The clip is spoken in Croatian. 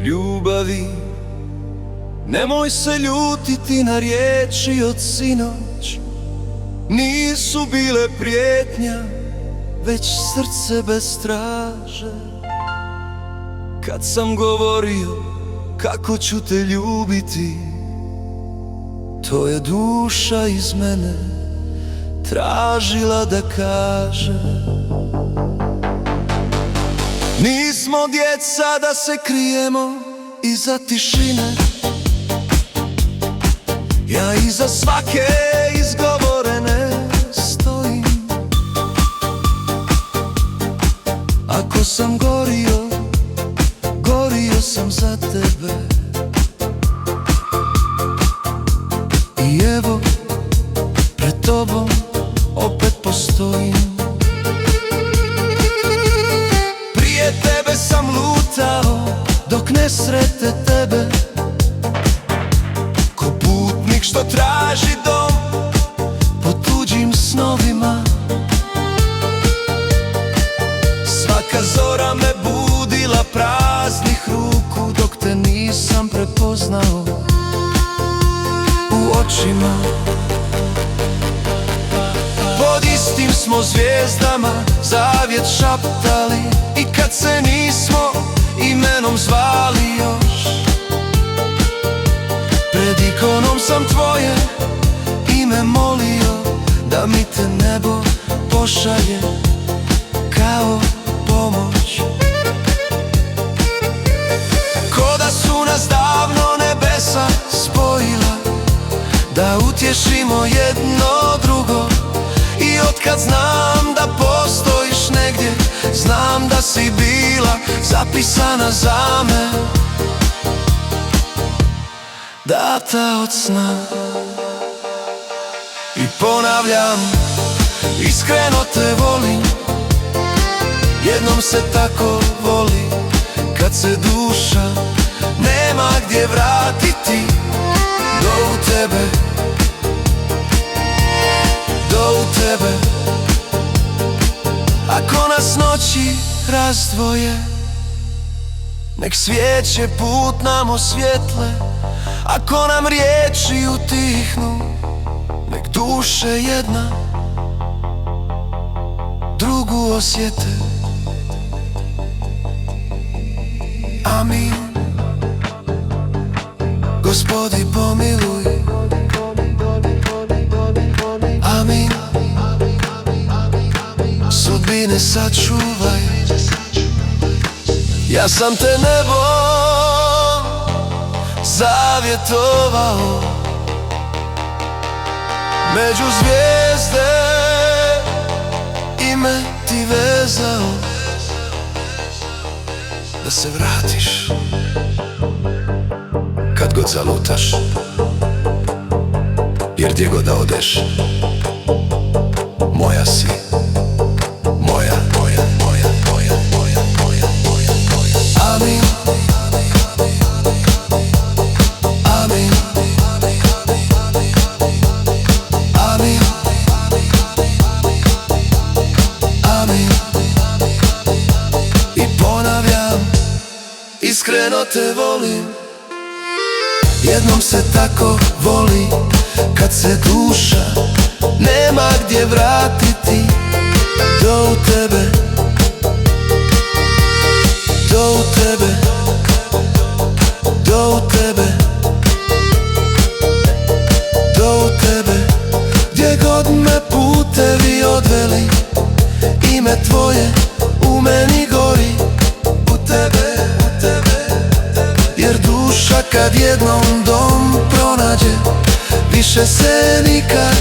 Ljubavi, nemoj se ljutiti na riječi od sinoć. Nisu bile prijetnja, već srce bez straže. Kad sam govorio kako ću te ljubiti, to je duša iz mene tražila da kaže. Nismo djeca da se krijemo iza tišine. Ja iza svake izgovorene stojim. Ako sam gorio, gorio sam za tebe. I evo, pred tobom opet postojim. Prije tebe sam lutao dok ne srete tebe, ko putnik što traži dom po tuđim snovima. Svaka zora me budila praznih ruku dok te nisam prepoznao u očima. Pod istim smo zvijezdama zavjet šaptali, i kad se nismo imenom zvali još. Pred ikonom sam tvoje ime molio, da mi te nebo pošalje kao pomoć. Ko da su nas davno nebesa spojila, da utješimo jedno drugo. I otkad znam da postojiš negdje, znam da si bila zapisana za me, data od sna. I ponavljam, iskreno te volim. Jednom se tako voli, kad se duša nema gdje vratiti. Do u tebe, do u tebe. Ako nas noći razdvoje, nek svijeće put nam osvijetle. Ako nam riječi utihnu, nek duše jedna drugu osjete. Amin. Gospodi pomiluj. Amin. Sudbine sačuvaj. Ja sam te nebom zavjetovao, među zvijezde ime ti vezao. Da se vratiš kad god zalutaš, jer gdje god da odeš, moja si. Moja, moja, moja, moja, moja, moja, moja, moja. Amin. Amin. Amin. Amin. I ponavljam, iskreno te volim. Jednom se tako voli, kad se duša nema gdje vratiti. Do u tebe, do u tebe, do u tebe, do u tebe. Gdje god me putevi odveli, ime tvoje u meni gori. U tebe, u tebe, jer duša kad jednom dom pronađe, više se nikad